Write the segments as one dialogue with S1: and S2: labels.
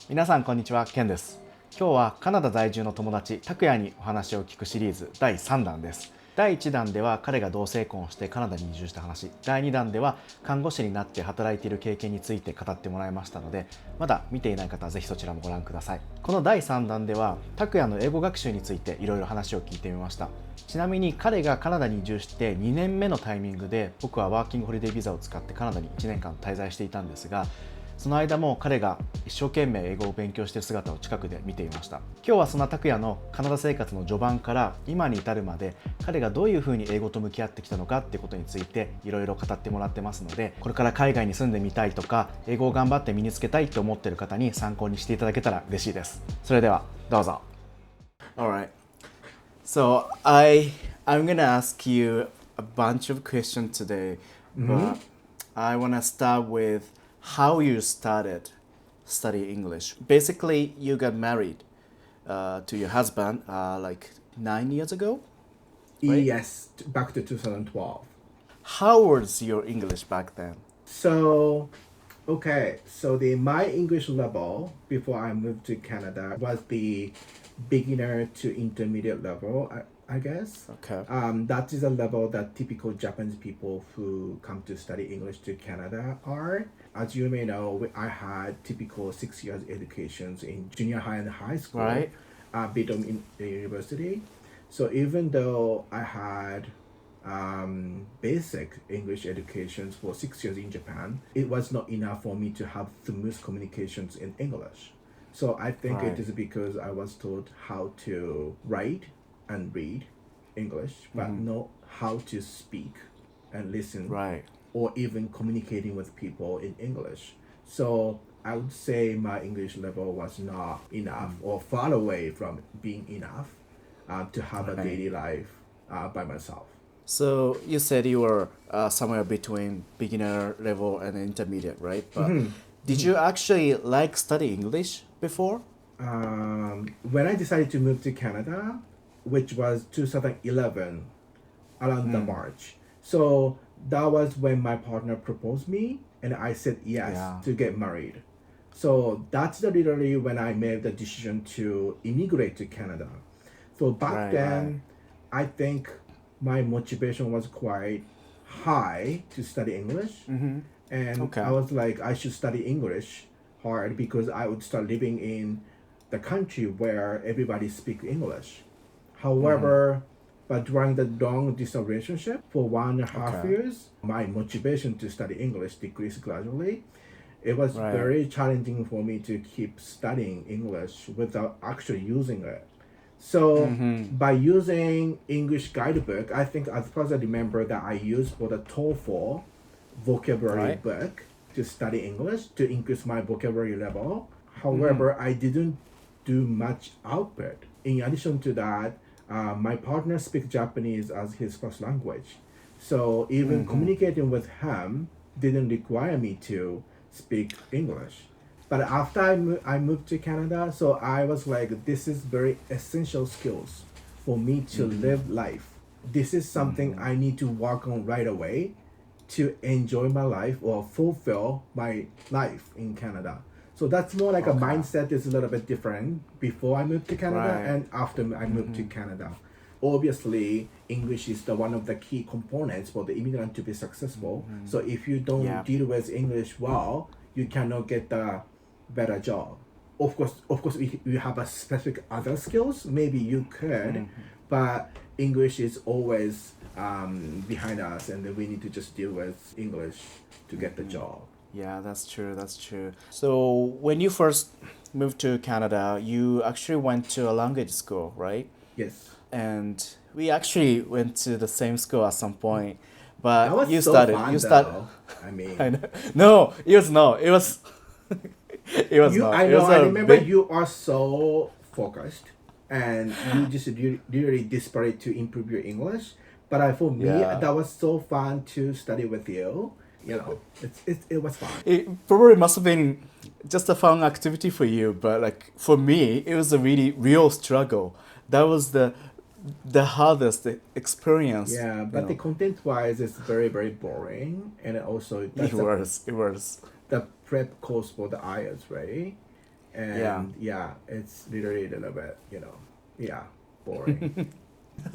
S1: 皆さんこんにちは、ケンです。今日はカナダ在住の友達タクヤにお話を聞くシリーズ第3弾です。第1弾では彼が同性婚をしてカナダに移住した話、第2弾では看護師になって働いている経験について語ってもらいましたので、まだ見ていない方はぜひそちらもご覧ください。この第3弾ではタクヤの英語学習についていろいろ話を聞いてみました。ちなみに彼がカナダに移住して2年目のタイミングで僕はワーキングホリデービザを使ってカナダに1年間滞在していたんですが、その間も彼が一生懸命英語を勉強している姿を近くで見ていました。今日はそんな拓也のカナダ生活の序盤から今に至るまで彼がどういうふうに英語と向き合ってきたのかっていうことについていろいろ語ってもらってますので、これから海外に住んでみたいとか英語を頑張って身につけたいと思っている方に参考にしていただけたら嬉しいです。それではどうぞ。 Alright, so I'm gonna ask you a bunch of questions today, but I wanna start with how you started study English. Basically, you got married to your husband like 9 years ago, right?
S2: Yes, back to 2012.
S1: How was your English back then?
S2: So, okay, so my English level before I moved to Canada was the beginner to intermediate level, I guess.
S1: Okay.
S2: That is a level that typical Japanese people who come to study English to Canada are. As you may know, I had typical 6 years educations in junior high and high school,
S1: Right.
S2: Bidom in the university. So even though I had basic English educations for 6 years in Japan, it was not enough for me to have smooth communications in English. So I think
S1: Right.
S2: it is because I was taught how to write and read English, but not how to speak and listen,
S1: Right.
S2: or even communicating with people in English. So I would say my English level was not enough or far away from being enough to have a
S1: Right.
S2: daily life by myself.
S1: So you said you were somewhere between beginner level and intermediate, right? But did you actually like study English before?
S2: When I decided to move to Canada, which was 2011, around the March. So that was when my partner proposed me and I said yes
S1: Yeah.
S2: to get married. So that's literally when I made the decision to immigrate to Canada. So back
S1: Right,
S2: then, I think my motivation was quite high to study English. And
S1: Okay.
S2: I was like, I should study English hard because I would start living in the country where everybody speaks English. However, but during the long distance relationship for 1.5
S1: Okay.
S2: years, my motivation to study English decreased gradually. It was
S1: Right.
S2: very challenging for me to keep studying English without actually using it. So by using English guidebook, I think as far as I remember that I used for the TOEFL vocabulary
S1: Right.
S2: book to study English to increase my vocabulary level. However, I didn't do much output. In addition to that, my partner speaks Japanese as his first language. So even communicating with him didn't require me to speak English. But after I moved to Canada, so I was like, this is very essential skills for me to live life. This is something I need to work on right away to enjoy my life or fulfill my life in Canada. So that's more like a mindset is a little bit different before I moved to Canada
S1: Right.
S2: and after I moved to Canada. Obviously, English is one of the key components for the immigrant to be successful. So if you don't
S1: Yeah.
S2: deal with English well, you cannot get a better job. Of course, if you have a specific other skills, maybe you could, but English is always behind us, and then we need to just deal with English to get the job.
S1: Yeah, that's true. That's true. So when you first moved to Canada, you actually went to a language school, right?
S2: Yes.
S1: And we actually went to the same school at some point. But
S2: That was
S1: you
S2: so
S1: started.
S2: fun,
S1: You start.
S2: though. I mean,
S1: I know. No, it was no. It was. It was not.
S2: I
S1: It
S2: know.
S1: was
S2: I
S1: a
S2: remember
S1: big-
S2: you are so focused, and you just really desperate to improve your English. But for me,
S1: Yeah.
S2: that was so fun to study with you. You know, it was fun.
S1: It probably must have been just a fun activity for you, but like for me, it was a really real struggle. That was the hardest experience.
S2: Yeah,
S1: you
S2: but the
S1: know.
S2: content wise, it's very very boring, and also
S1: It was. It was.
S2: the prep course for the IELTS, right? And it's literally a little bit, boring.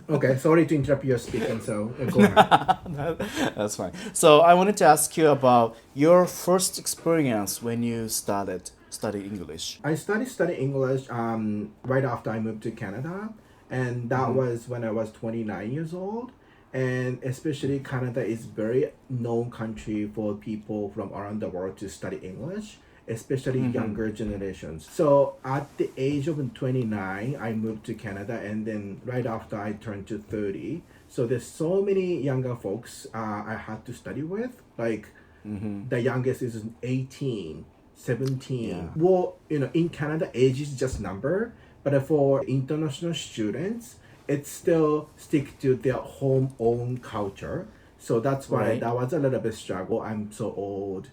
S2: Okay, sorry to interrupt your speaking, so go ahead.
S1: That's fine. So I wanted to ask you about your first experience when you started studying English.
S2: I started studying English right after I moved to Canada, and that was when I was 29 years old. And especially Canada is very known country for people from around the world to study English, especially younger generations. So at the age of 29, I moved to Canada, and then right after I turned to 30. So there's so many younger folks I had to study with. Like the youngest is 18, 17.
S1: Yeah.
S2: Well, in Canada, age is just number. But for international students, it still stick to their own culture. So that's why that was a little bit struggle. I'm so old,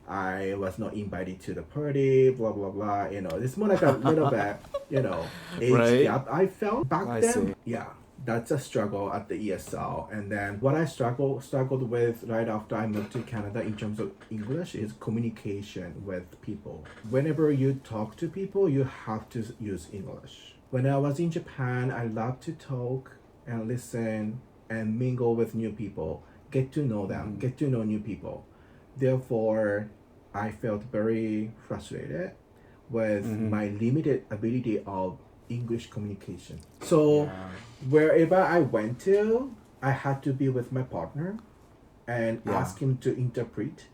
S2: I was not invited to the party, blah, blah, blah. It's more like a little bit, age gap I felt back then. Yeah, that's a struggle at the ESL. And then what I struggled with right after I moved to Canada in terms of English is communication with people. Whenever you talk to people, you have to use English. When I was in Japan, I loved to talk and listen and mingle with new people, get to know them, get to know new people. Therefore, I felt very frustrated with my limited ability of English communication. So wherever I went to, I had to be with my partner and ask him to interpret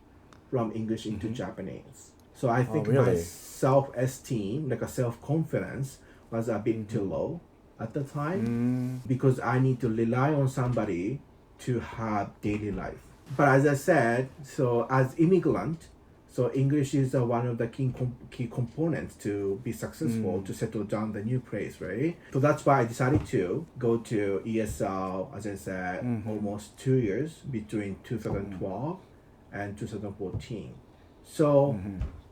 S2: from English into Japanese. So I think my self-esteem, like a self-confidence, was a bit too low at the time because I need to rely on somebody to have daily life. But as I said, so as immigrant, so English is one of the key components to be successful, to settle down the new place, right? So that's why I decided to go to ESL, as I said, almost 2 years between 2012 and 2014. So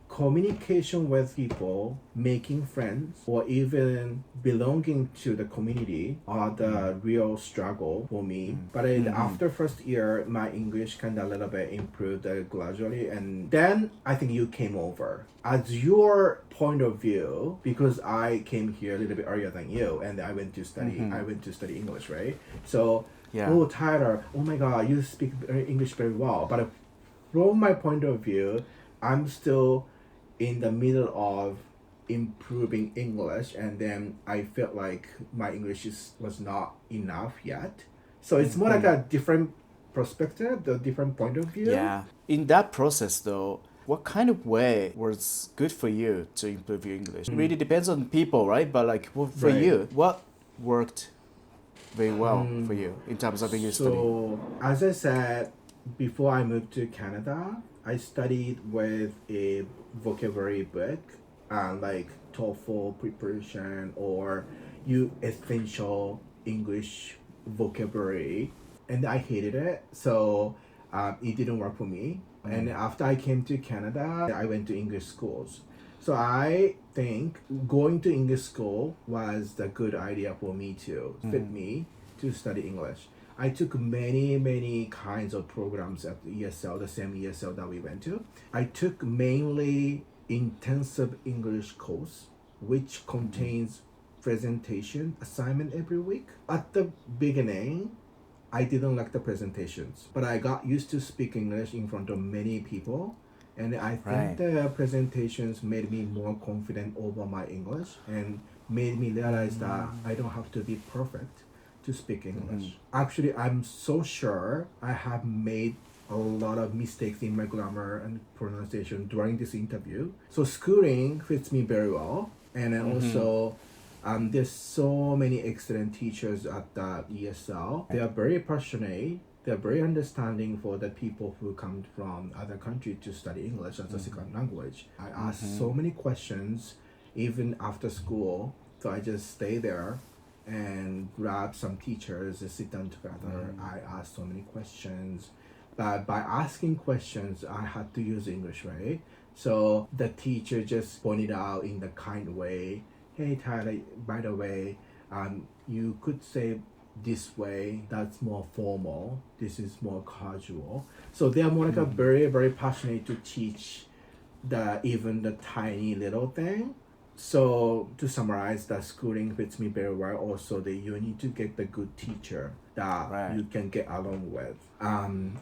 S2: communication with people, making friends, or even belonging to the community are the real struggle for me. But after first year, my English kind of a little bit improved gradually, and then I think you came over. As your point of view, because I came here a little bit earlier than you, and I went to study English, right? So, oh Tyler, oh my God, you speak English very well. But from my point of view, I'm still in the middle of improving English, and then I felt like my English was not enough yet. So it's more like a different perspective, the different point of view.
S1: Yeah. In that process, though, what kind of way was good for you to improve your English? It really depends on people, right? But like for you, what worked very well for you in terms of English study?
S2: So as I said, before I moved to Canada, I studied with a vocabulary book, like TOEFL preparation or essential English vocabulary, and I hated it. So it didn't work for me. And after I came to Canada, I went to English schools. So I think going to English school was the good idea for me to fit me to study English. I took many kinds of programs at the ESL, the same ESL that we went to. I took mainly intensive English course, which contains presentation assignment every week. At the beginning, I didn't like the presentations, but I got used to speak English in front of many people. And I think the presentations made me more confident over my English and made me realize that I don't have to be perfect to speak English. Actually, I'm so sure I have made a lot of mistakes in my grammar and pronunciation during this interview. So schooling fits me very well. And then also, there's so many excellent teachers at the ESL. They are very passionate. They're very understanding for the people who come from other countries to study English as a second language. I asked so many questions even after school. So I just stay there and grab some teachers and sit down together. I asked so many questions. But by asking questions, I had to use English, right? So the teacher just pointed out in the kind way, hey Tyler, by the way, you could say this way, that's more formal, this is more casual. So they are more like a very passionate to teach even the tiny little thing. So to summarize, that schooling fits me very well. Also, that you need to get the good teacher that
S1: Right.
S2: you can get along with.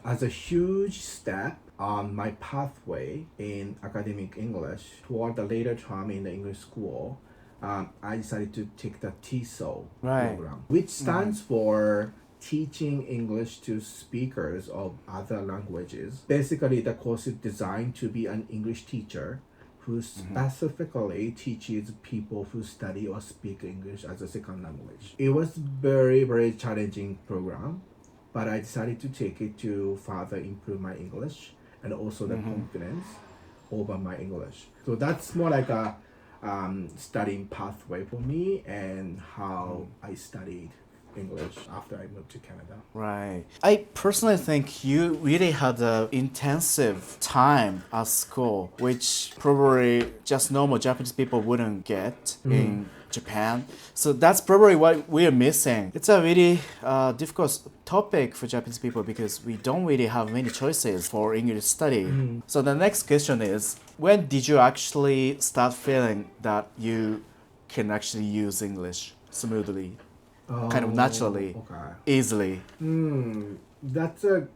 S2: As a huge step on my pathway in academic English toward the later term in the English school, I decided to take the TESOL
S1: Right.
S2: program, which stands for Teaching English to Speakers of Other Languages. Basically, the course is designed to be an English teacher who specifically teaches people who study or speak English as a second language. It was very, very challenging program, but I decided to take it to further improve my English and also the confidence over my English. So that's more like a studying pathway for me and how I studied English after I moved to Canada.
S1: Right. I personally think you really had an intensive time at school, which probably just normal Japanese people wouldn't get in Japan. So that's probably what we're missing. It's a really difficult topic for Japanese people because we don't really have many choices for English study. So the next question is, when did you actually start feeling that you can actually use English smoothly? Kind of naturally, easily.
S2: That's a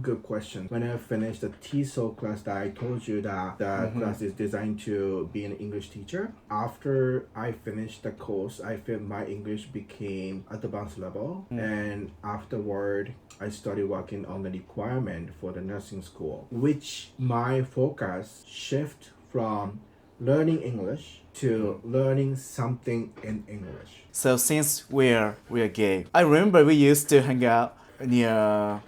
S2: good question. When I finished the TESOL class that I told you that the class is designed to be an English teacher, after I finished the course, I felt my English became advanced level. And afterward, I started working on the requirement for the nursing school, which my focus shift from learning English to learning something in English.
S1: So since we're gay, I remember we used to hang out near,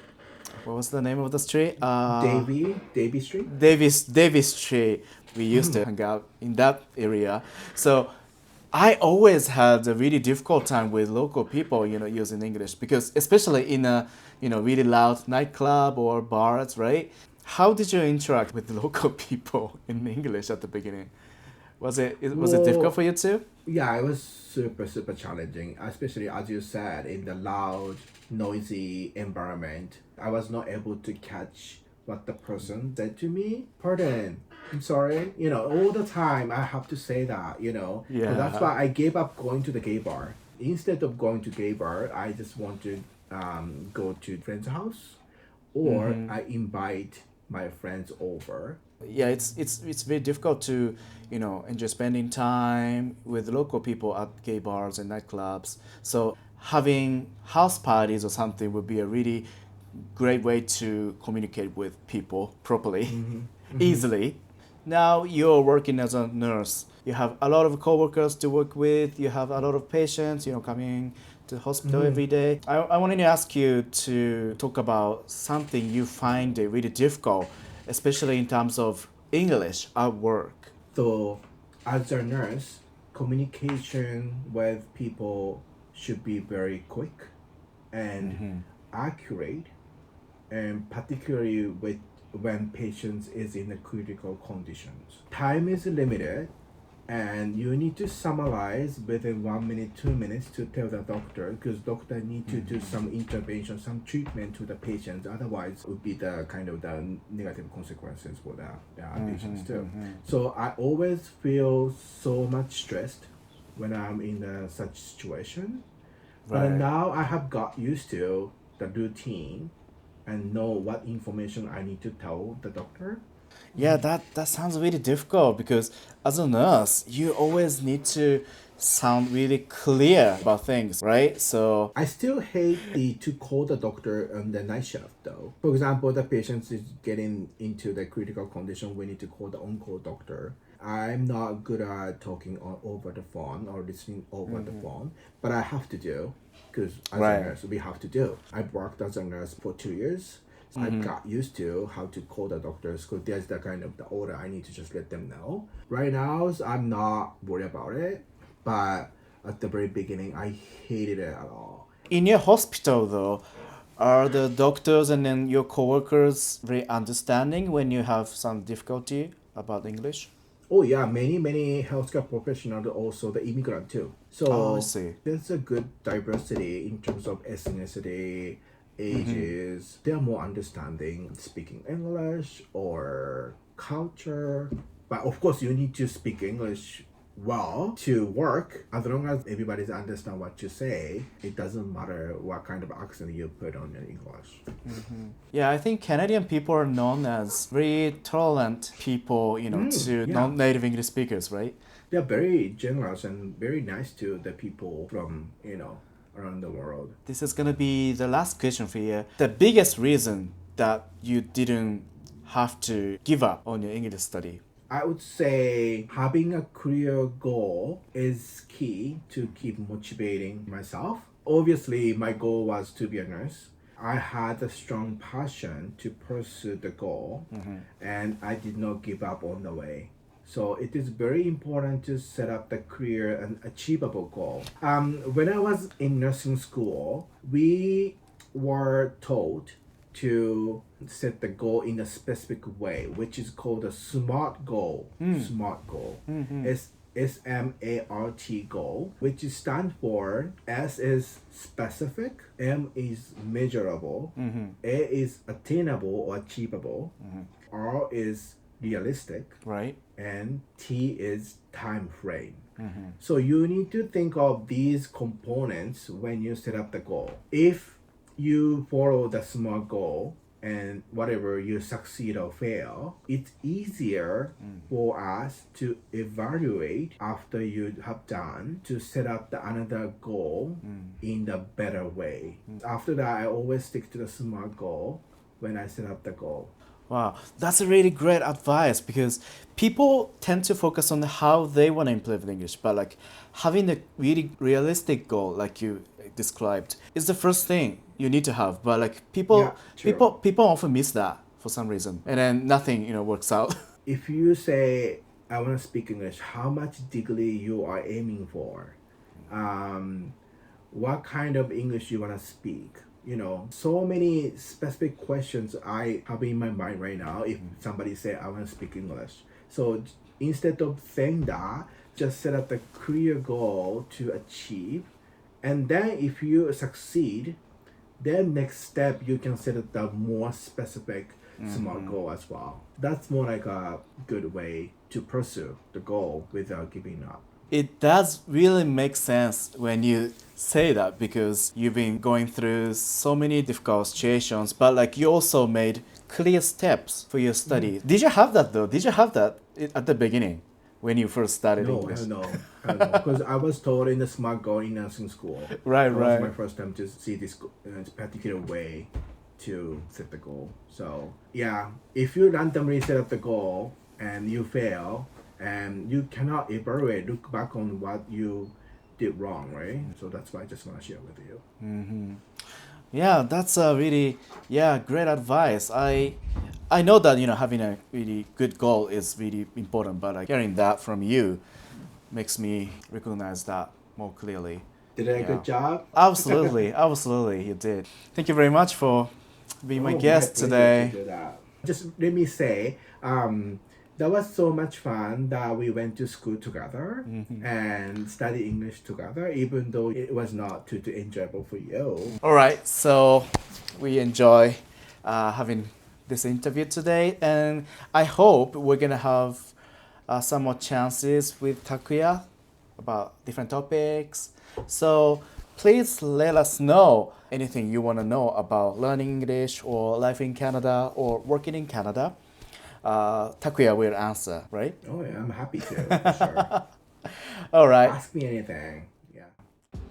S1: what was the name of the street?
S2: Davy Street?
S1: Davis Street. We used to hang out in that area. So I always had a really difficult time with local people, using English because especially in a, really loud nightclub or bars, right? How did you interact with local people in English at the beginning? Was it difficult for you too?
S2: Yeah, it was super, super challenging, especially as you said, in the loud, noisy environment. I was not able to catch what the person said to me. Pardon, I'm sorry. All the time I have to say that, So that's why I gave up going to the gay bar. Instead of going to gay bar, I just want to go to a friend's house or I invite my friends over.
S1: Yeah, it's very difficult to enjoy spending time with local people at gay bars and nightclubs. So having house parties or something would be a really great way to communicate with people properly, easily. Now you're working as a nurse. You have a lot of coworkers to work with. You have a lot of patients, coming to the hospital every day. I wanted to ask you to talk about something you find really difficult, especially in terms of English at work.
S2: So, as a nurse, communication with people should be very quick and accurate, and particularly when patients is in a critical conditions. Time is limited, and you need to summarize within 1 minute, 2 minutes to tell the doctor, because doctor need to do some intervention, some treatment to the patients. Otherwise, it would be the kind of the negative consequences for the patients too. So I always feel so much stressed when I'm in such situation. But now I have got used to the routine and know what information I need to tell the doctor.
S1: Yeah, that sounds really difficult because as a nurse, you always need to sound really clear about things, right? So
S2: I still hate to call the doctor on the night shift though. For example, the patient is getting into the critical condition, we need to call the on-call doctor. I'm not good at talking over the phone or listening over the phone, but I have to do because as a nurse, we have to do. I've worked as a nurse for 2 years. I got used to how to call the doctors because there's the kind of the order I need to just let them know. Right now, I'm not worried about it, but at the very beginning, I hated it at all.
S1: in your hospital though, are the doctors and then your coworkers very understanding when you have some difficulty about English?
S2: Oh yeah, many healthcare professionals are also the immigrant too. So
S1: I see.
S2: there's a good diversity in terms of ethnicity, ages. They are more understanding speaking English or culture But of course, you need to speak English well to work. As long as everybody understands what you say, it doesn't matter what kind of accent you put on your English.
S1: Yeah, I think Canadian people are known as very tolerant people, to
S2: yeah.
S1: non-native English speakers, right?
S2: They're very generous and very nice to the people from, around the world.
S1: This is going to be the last question for you. The biggest reason that you didn't have to give up on your English study?
S2: I would say having a clear goal is key to keep motivating myself. Obviously, my goal was to be a nurse. I had a strong passion to pursue the goal, and I did not give up on the way. So it is very important to set up the clear and achievable goal. When I was in nursing school, we were taught to set the goal in a specific way, which is called a SMART goal. SMART goal. SMART goal, which stands for S is specific, M is measurable, A is attainable or achievable, R is realistic,
S1: Right.
S2: and T is time frame. So you need to think of these components when you set up the goal. If you follow the SMART goal and whatever you succeed or fail, it's easier for us to evaluate after you have done to set up another goal in the better way. After that, I always stick to the SMART goal when I set up the goal.
S1: Wow, that's a really great advice because people tend to focus on how they want to improve English, but like having a really realistic goal, like you described, is the first thing you need to have. But like people often miss that for some reason, and then nothing works out.
S2: If you say I want to speak English, how much degree you are aiming for? What kind of English you want to speak? So many specific questions I have in my mind right now if somebody say I want to speak English. So instead of saying that, just set up the clear goal to achieve. And then if you succeed, then next step you can set up the more specific SMART goal as well. That's more like a good way to pursue the goal without giving up.
S1: It does really make sense when you say that because you've been going through so many difficult situations, but like you also made clear steps for your study. Did you have that though? Did you have that at the beginning when you first started English?
S2: No, because I was taught in the SMART goal in nursing school.
S1: Right.
S2: It was my first time to see this particular way to set the goal. So yeah, if you randomly set up the goal and you fail, and you cannot look back on what you did wrong, right? So that's why I just want to share with you.
S1: Yeah, that's a really great advice. I know that having a really good goal is really important, but like hearing that from you makes me recognize that more clearly.
S2: Did I do a good job?
S1: Absolutely, you did. Thank you very much for being my guest today.
S2: Just let me say, that was so much fun that we went to school together and studied English together, even though it was not too enjoyable for you.
S1: All right, so we enjoy having this interview today, and I hope we're gonna have some more chances with Takuya about different topics. So please let us know anything you want to know about learning English or life in Canada or working in Canada. Takuya will answer, right?
S2: Oh yeah, I'm happy to, for sure.
S1: All right.
S2: Ask me anything. Yeah.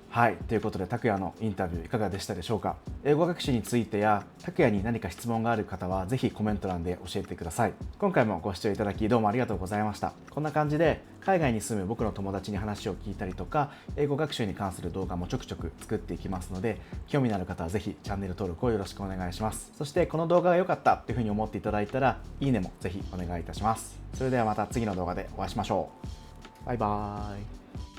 S1: はい、ということで拓也のインタビューいかがでしたでしょうか。英語学習についてや拓也に何か質問がある方はぜひコメント欄で教えてください。今回もご視聴いただきどうもありがとうございました。こんな感じで海外に住む僕の友達に話を聞いたりとか英語学習に関する動画もちょくちょく作っていきますので、興味のある方はぜひチャンネル登録をよろしくお願いします。そしてこの動画が良かったというふうに思っていただいたらいいねもぜひお願いいたします。それではまた次の動画でお会いしましょう。バイバーイ。